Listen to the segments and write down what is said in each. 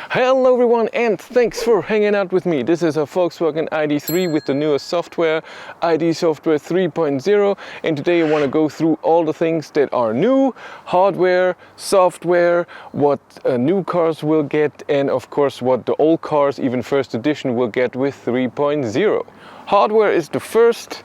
Hello everyone and thanks for hanging out with me. This is a Volkswagen ID.3 with the newest software, ID Software 3.0, and today I want to go through all the things that are new, hardware, software, what new cars will get, and of course what the old cars, even first edition, will get with 3.0. Hardware is the first.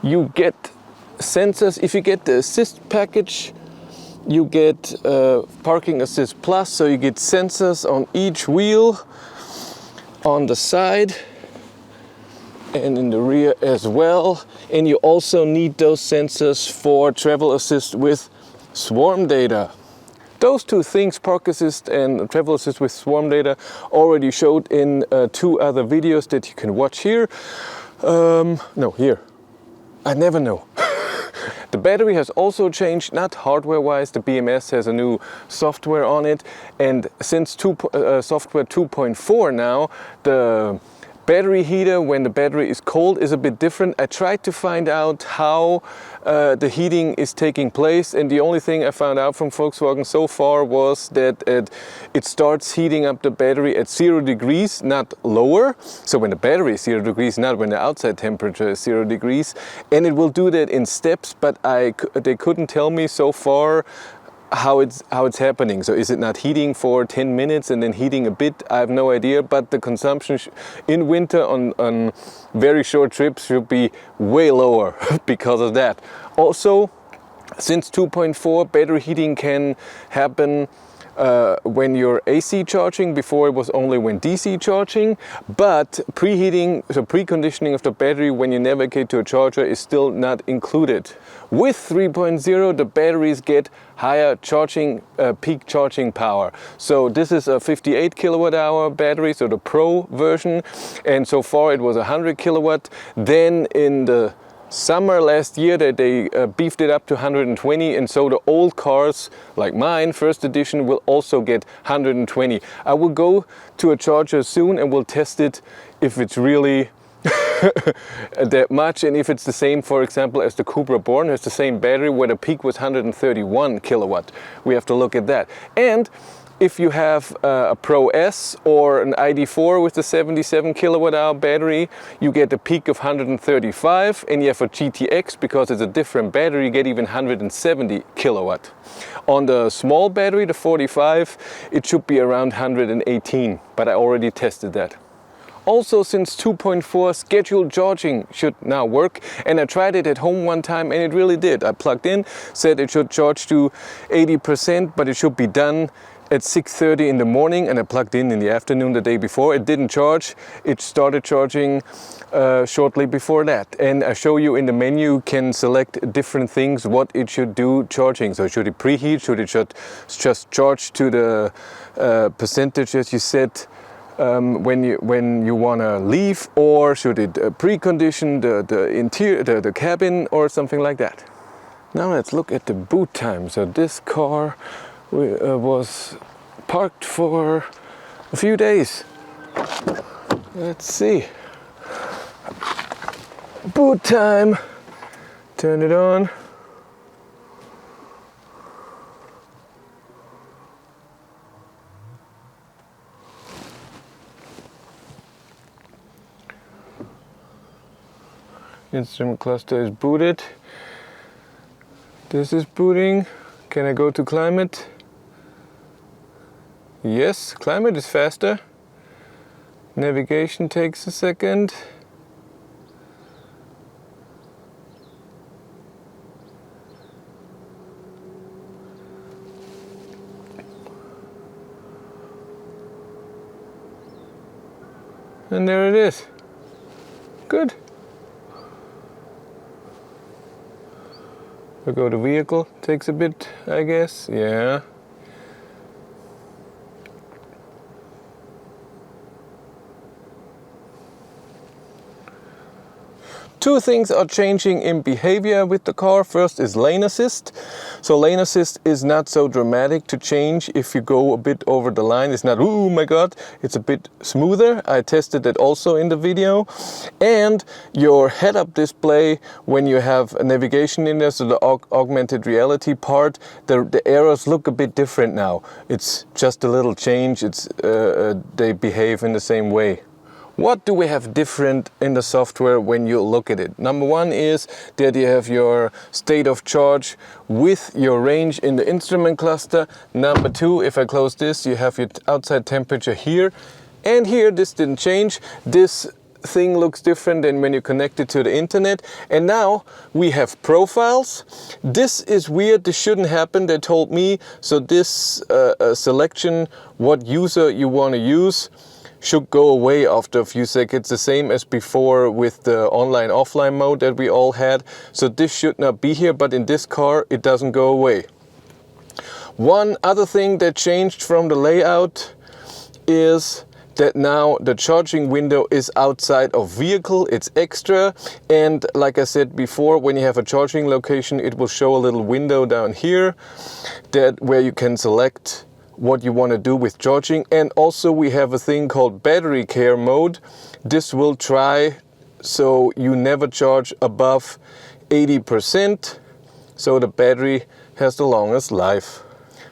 You get sensors. If you get the assist package, you get parking assist plus, so you get sensors on each wheel, on the side and in the rear as well. And you also need those sensors for travel assist with swarm data. Those two things, park assist and travel assist with swarm data, already showed in two other videos that you can watch here. No, here. I never know. The battery has also changed, not hardware-wise. The BMS has a new software on it, and since software 2.4 now, the battery heater, when the battery is cold, is a bit different. I tried to find out how the heating is taking place, and the only thing I found out from Volkswagen so far was that it starts heating up the battery at 0 degrees, not lower. So when the battery is 0 degrees, not when the outside temperature is 0 degrees, and it will do that in steps, but they couldn't tell me so far how it's happening. So is it not heating for 10 minutes and then heating a bit? I have no idea, but the consumption in winter on very short trips should be way lower because of that. Also, since 2.4, battery heating can happen when you're AC charging. Before it was only when DC charging, but preheating, so preconditioning of the battery when you navigate to a charger, is still not included. With 3.0, the batteries get higher charging, peak charging power. So this is a 58 kilowatt hour battery, so the Pro version, and so far it was 100 kilowatt. Then in the summer last year they beefed it up to 120, and so the old cars like mine, first edition, will also get 120. I will go to a charger soon and we'll test it if it's really that much, and if it's the same, for example, as the Cupra Born has the same battery where the peak was 131 kilowatt. We have to look at that. And if you have a Pro S or an ID.4 with the 77 kilowatt hour battery, you get a peak of 135, and you have a GTX, because it's a different battery, you get even 170 kilowatt. On the small battery, the 45, it should be around 118, but I already tested that. Also, since 2.4, scheduled charging should now work, and I tried it at home one time and it really did. I plugged in, said it should charge to 80%, but it should be done at 6:30 in the morning, and I plugged in the afternoon the day before. It didn't charge. It started charging shortly before that. And I show you in the menu, you can select different things what it should do charging. So should it preheat? Should it just charge to the percentage as you set when you want to leave, or should it precondition the interior, the cabin, or something like that? Now let's look at the boot time. So this car was parked for a few days. Let's see. Boot time. Turn it on. Instrument cluster is booted. This is booting. Can I go to climate? Yes, climate is faster. Navigation takes a second. And there it is. Good. We go to vehicle, takes a bit, I guess, yeah. Two things are changing in behavior with the car. First is lane assist. So lane assist is not so dramatic to change if you go a bit over the line. It's not, oh my god, it's a bit smoother. I tested it also in the video. And your head-up display, when you have a navigation in there, so the augmented reality part, the arrows look a bit different now. It's just a little change. They behave in the same way. What do we have different in the software when you look at it? Number one is that you have your state of charge with your range in the instrument cluster. Number two, if I close this, you have your outside temperature here. And here, this didn't change. This thing looks different than when you connect it to the internet. And now we have profiles. This is weird. This shouldn't happen. They told me. So this selection, what user you want to use, should go away after a few seconds, the same as before with the online-offline mode that we all had. So this should not be here, but in this car it doesn't go away. One other thing that changed from the layout is that now the charging window is outside of vehicle, it's extra, and like I said before, when you have a charging location, it will show a little window down here where you can select what you want to do with charging. And also we have a thing called battery care mode. This will try so you never charge above 80%, so the battery has the longest life.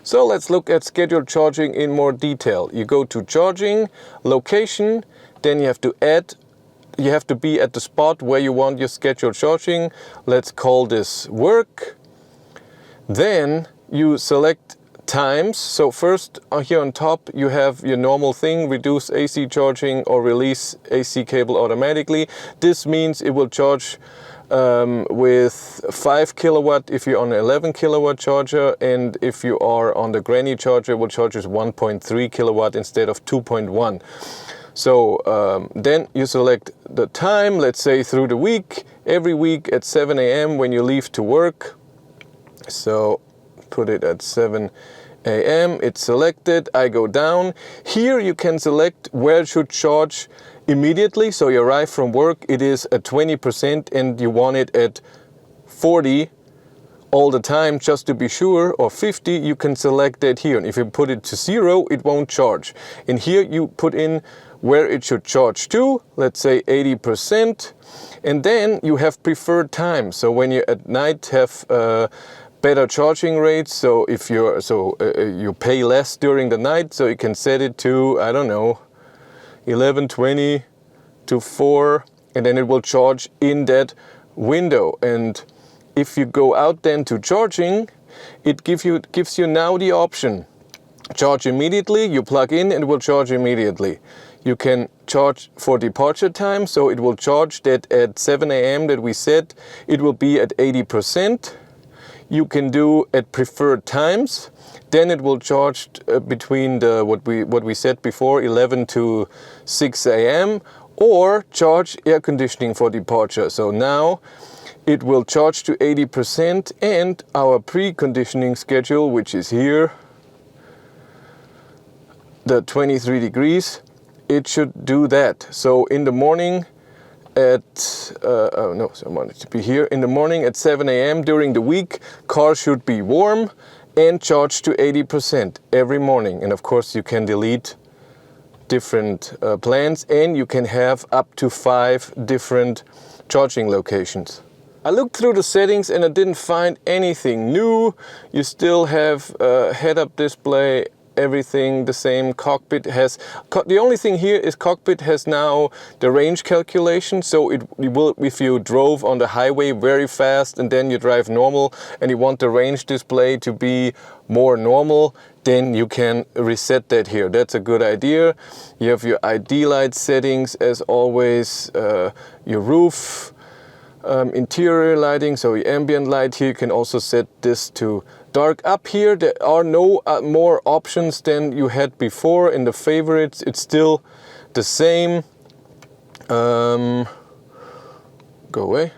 So let's look at scheduled charging in more detail. You go to charging, location, then you have to be at the spot where you want your scheduled charging. Let's call this work. Then you select times. So first here on top you have your normal thing, reduce AC charging or release AC cable automatically. This means it will charge with 5 kilowatt if you're on an 11 kilowatt charger, and if you are on the granny charger it will charge with 1.3 kilowatt instead of 2.1. So then you select the time, let's say through the week, every week at 7 a.m. when you leave to work. So put it at 7 a.m. It's selected. I go down. Here you can select where it should charge immediately. So you arrive from work, it is at 20% and you want it at 40 all the time just to be sure, or 50, you can select that here. And if you put it to 0, it won't charge. And here you put in where it should charge to, let's say 80%. And then you have preferred time. So when you at night have better charging rates, so if you pay less during the night, so you can set it to, I don't know, 11:20 to 4, and then it will charge in that window. And if you go out then to charging, it gives you now the option charge immediately. You plug in and it will charge immediately. You can charge for departure time, so it will charge that at 7 a.m. that we said, it will be at 80%. You can do at preferred times, then it will charge between the what we said before, 11 to 6 a.m. or charge air conditioning for departure. So now it will charge to 80%, and our preconditioning schedule, which is here, the 23 degrees, it should do that. So in the morning I want it to be here. In the morning at 7 a.m. during the week, car should be warm and charged to 80% every morning. And of course you can delete different plans, and you can have up to 5 different charging locations. I looked through the settings and I didn't find anything new. You still have head-up display, everything the same. Cockpit has, the only thing here is cockpit has now the range calculation, so it will, if you drove on the highway very fast and then you drive normal and you want the range display to be more normal, then you can reset that here. That's a good idea. You have your ID light settings as always, your roof, interior lighting, so your ambient light here. You can also set this to dark. Up here there are no more options than you had before. In the favorites it's still the same. Go away.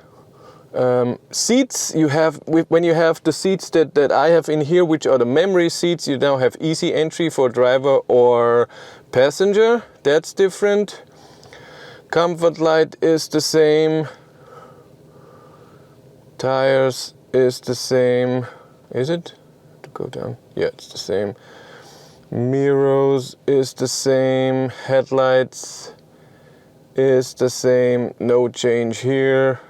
Seats, you have, when you have the seats that I have in here, which are the memory seats, you now have easy entry for driver or passenger. That's different. Comfort light is the same. Tires is the same. Is it? To go down? Yeah, it's the same. Mirrors is the same. Headlights is the same. No change here.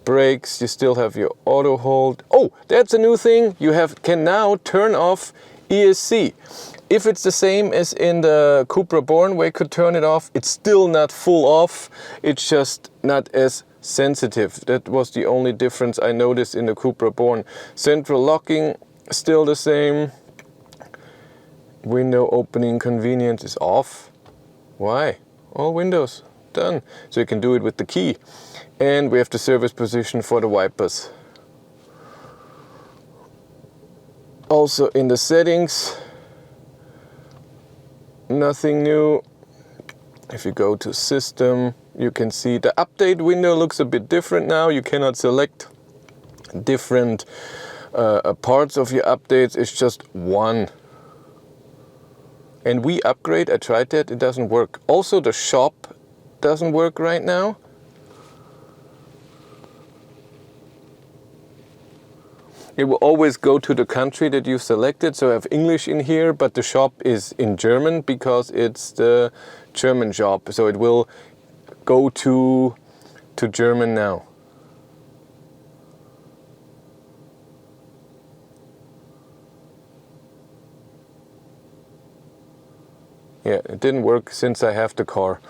Brakes, you still have your auto hold. Oh, that's a new thing. You can now turn off ESC. If it's the same as in the Cupra Born where you could turn it off, it's still not full off. It's just not as sensitive. That was the only difference I noticed in the Cupra Born. Central locking, still the same. Window opening convenience is off. Why? All windows, done. So you can do it with the key. And we have the service position for the wipers. Also in the settings, nothing new. If you go to system, you can see the update window looks a bit different now. You cannot select different parts of your updates. It's just one. And we upgrade, I tried that, it doesn't work. Also the shop doesn't work right now. It will always go to the country that you've selected, so I have English in here, but the shop is in German because it's the German shop, so it will go to German now. Yeah, it didn't work since I have the car.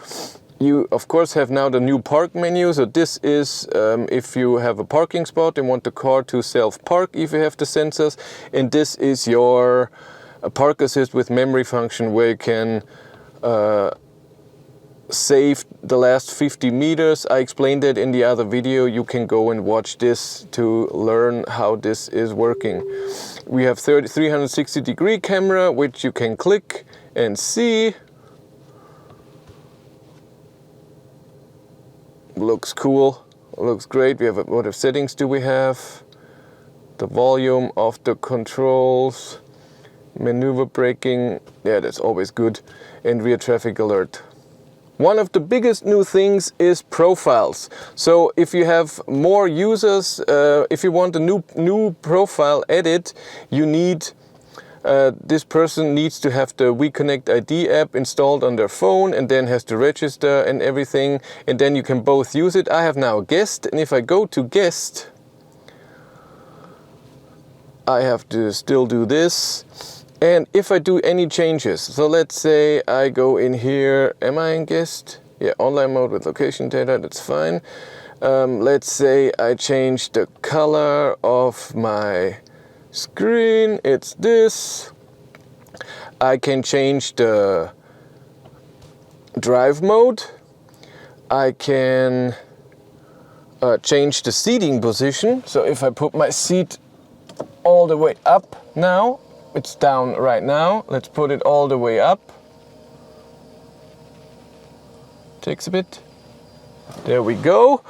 You of course have now the new park menu. So this is if you have a parking spot and want the car to self-park if you have the sensors. And this is your park assist with memory function where you can save the last 50 meters. I explained that in the other video. You can go and watch this to learn how this is working. We have 360-degree camera which you can click and see. Looks cool, looks great. We have what settings do we have? The volume of the controls, maneuver braking, yeah, that's always good, and rear traffic alert. One of the biggest new things is profiles. So if you have more users, if you want a new profile added, you need this person needs to have the WeConnect ID app installed on their phone and then has to register and everything, and then you can both use it. I have now a guest, and if I go to guest, I have to still do this. And if I do any changes, so let's say I go in here, am I in guest? Yeah, online mode with location data, that's fine. Let's say I change the color of my screen, it's this. I can change the drive mode. I can change the seating position. So if I put my seat all the way up now, it's down right now. Let's put it all the way up. Takes a bit. There we go.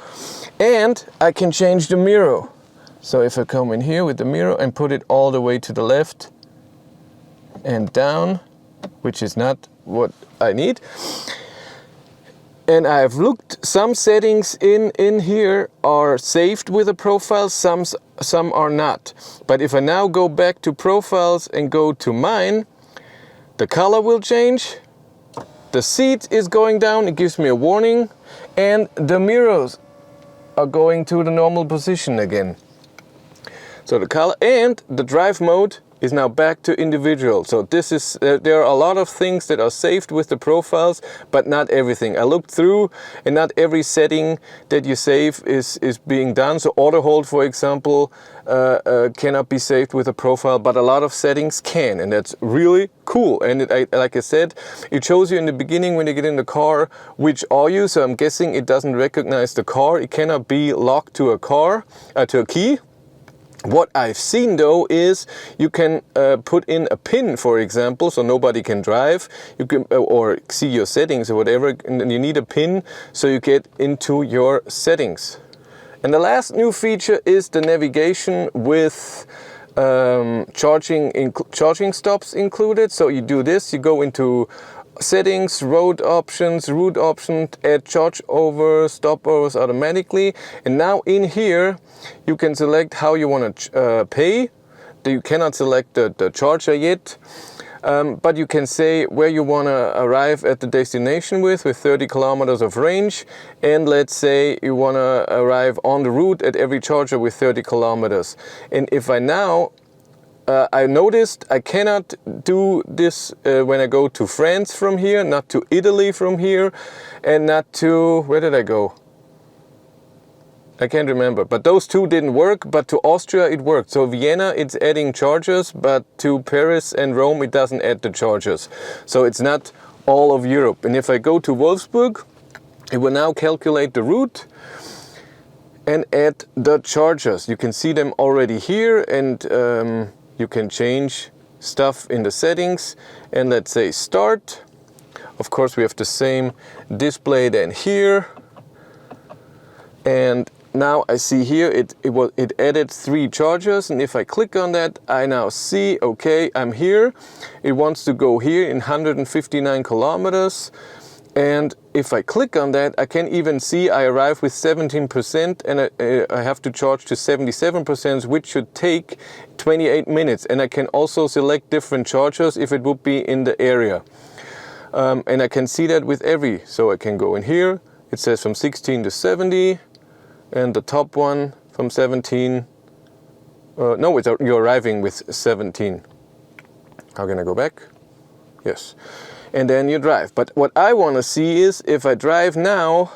And I can change the mirror. So if I come in here with the mirror and put it all the way to the left and down, which is not what I need. And I've looked, some settings in here are saved with a profile, some are not. But if I now go back to profiles and go to mine, the color will change, the seat is going down, it gives me a warning, and the mirrors are going to the normal position again. So the color and the drive mode is now back to individual. So this is, there are a lot of things that are saved with the profiles, but not everything. I looked through and not every setting that you save is being done. So auto hold, for example, cannot be saved with a profile, but a lot of settings can, and that's really cool. And like I said, it shows you in the beginning when you get in the car, which are you. So I'm guessing it doesn't recognize the car. It cannot be locked to a car, to a key. What I've seen though is you can put in a pin, for example, so nobody can drive. You can or see your settings or whatever, and then you need a pin so you get into your settings. And the last new feature is the navigation with charging stops included. So you do this, you go into settings, route options, add charge over, stopovers automatically. And now in here, you can select how you want to pay. you cannot select the charger yet. But you can say where you want to arrive at the destination with 30 kilometers of range, and let's say you want to arrive on the route at every charger with 30 kilometers. And if I now, I noticed I cannot do this when I go to France from here, not to Italy from here, and not to, where did I go? I can't remember, but those two didn't work, but to Austria it worked. So Vienna, it's adding chargers, but to Paris and Rome it doesn't add the chargers. So it's not all of Europe. And if I go to Wolfsburg, it will now calculate the route and add the chargers. You can see them already here, and you can change stuff in the settings. And let's say start. Of course we have the same display then here. And now I see here it added 3 chargers, and if I click on that, I now see, okay, I'm here. It wants to go here in 159 kilometers. And if I click on that, I can even see I arrive with 17%, and I have to charge to 77%, which should take 28 minutes. And I can also select different chargers if it would be in the area. And I can see that with every, so I can go in here. It says from 16 to 70. And the top one from 17, no, you're arriving with 17. How can I go back? Yes. And then you drive. But what I want to see is, if I drive now,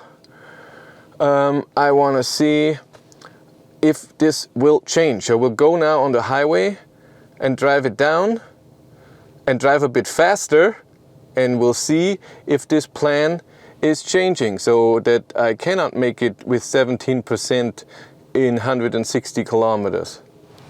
I want to see if this will change. I will go now on the highway and drive it down and drive a bit faster, and we'll see if this plan is changing, so that I cannot make it with 17% in 160 kilometers.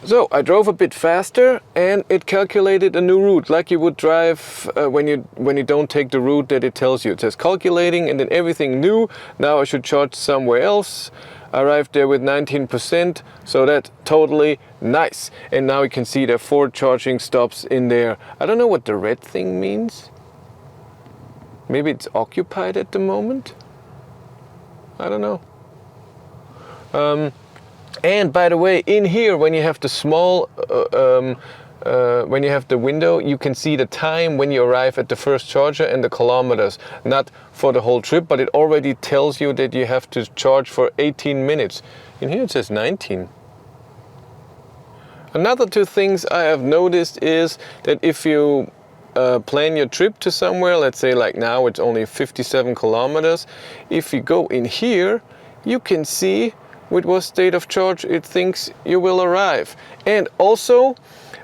So I drove a bit faster, and it calculated a new route, like you would drive when you don't take the route that it tells you. It says calculating, and then everything new. Now I should charge somewhere else. I arrived there with 19%, so that's totally nice. And now you can see there are 4 charging stops in there. I don't know what the red thing means. Maybe it's occupied at the moment? I don't know. And by the way, in here, when you have the small, when you have the window, you can see the time when you arrive at the first charger and the kilometers. Not for the whole trip, but it already tells you that you have to charge for 18 minutes. In here it says 19. Another 2 things I have noticed is that if you plan your trip to somewhere, let's say like now it's only 57 kilometers. If you go in here, you can see with what state of charge it thinks you will arrive. And also,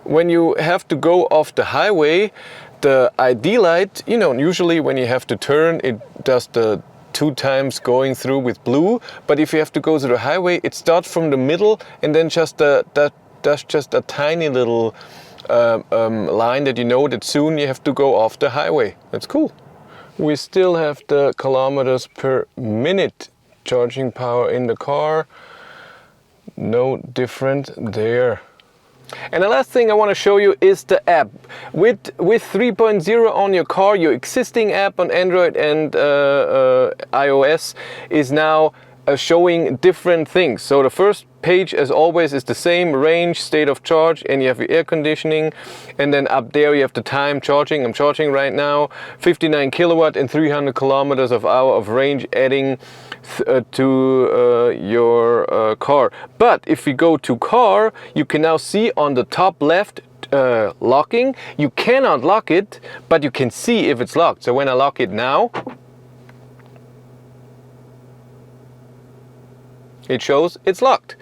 when you have to go off the highway, the ID light, you know, usually when you have to turn, it does the 2 times going through with blue. But if you have to go to the highway, it starts from the middle, and then just that's just a tiny little line that you know that soon you have to go off the highway. That's cool. We still have the kilometers per minute charging power in the car. No different there. And the last thing I want to show you is the app. With 3.0 on your car, your existing app on Android and iOS is now showing different things. So the first page, as always, is the same: range, state of charge, and you have your air conditioning, and then up there you have the time charging. I'm charging right now 59 kilowatt and 300 kilometers of hour of range, adding to your car. But if we go to car, you can now see on the top left locking. You cannot lock it, but you can see if it's locked. So when I lock it now, it shows it's locked.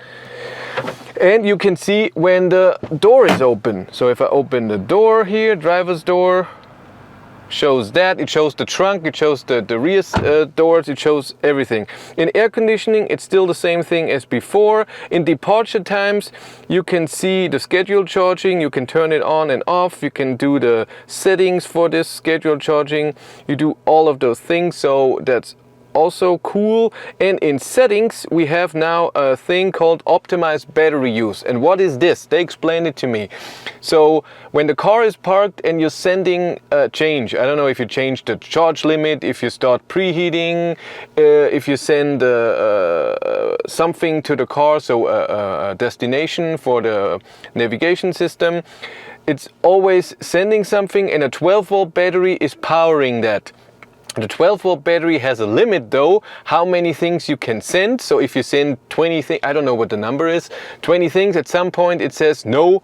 And you can see when the door is open. So if I open the door here, driver's door, shows that, it shows the trunk, it shows the rear doors, it shows everything. In air conditioning, it's still the same thing as before. In departure times, you can see the scheduled charging, you can turn it on and off, you can do the settings for this scheduled charging, you do all of those things, so that's also cool. And in settings, we have now a thing called optimize battery use. And what is this? They explained it to me. So when the car is parked and you're sending a change, I don't know if you change the charge limit, if you start preheating, if you send something to the car, so a destination for the navigation system, it's always sending something, and a 12-volt battery is powering that. The 12-volt battery has a limit though, how many things you can send. So if you send 20 things, I don't know what the number is, 20 things, at some point it says, no,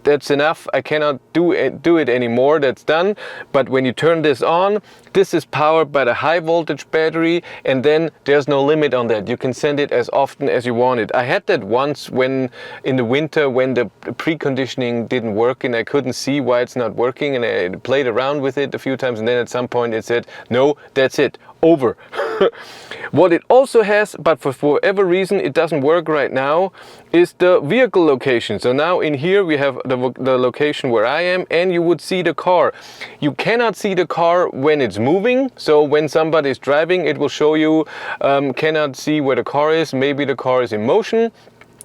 that's enough, I cannot do it anymore, that's done. But when you turn this on, this is powered by the high voltage battery, and then there's no limit on that. You can send it as often as you want it. I had that once when in the winter, when the preconditioning didn't work and I couldn't see why it's not working, and I played around with it a few times, and then at some point it said, no, that's it, over. What it also has, but for whatever reason it doesn't work right now, is the vehicle location. So now in here we have the location where I am, and you would see the car. You cannot see the car when it's moving. So when somebody is driving, it will show you, cannot see where the car is. Maybe the car is in motion.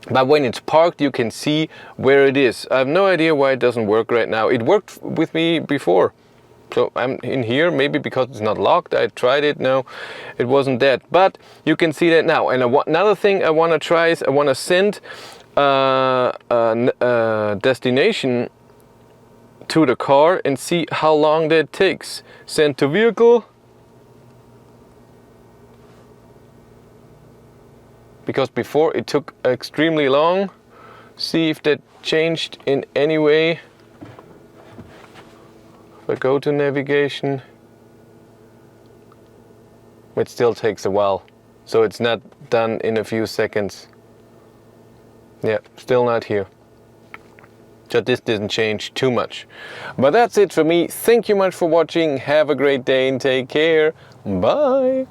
But when it's parked, you can see where it is. I have no idea why it doesn't work right now. It worked with me before. So I'm in here, maybe because it's not locked. I tried it, no, it wasn't that. But you can see that now. And another thing I want to try is I want to send a destination to the car and see how long that takes. Send to vehicle. Because before it took extremely long. See if that changed in any way. If I go to navigation, it still takes a while, so it's not done in a few seconds. Yeah, still not here. So this didn't change too much. But that's it for me. Thank you much for watching. Have a great day and take care. Bye.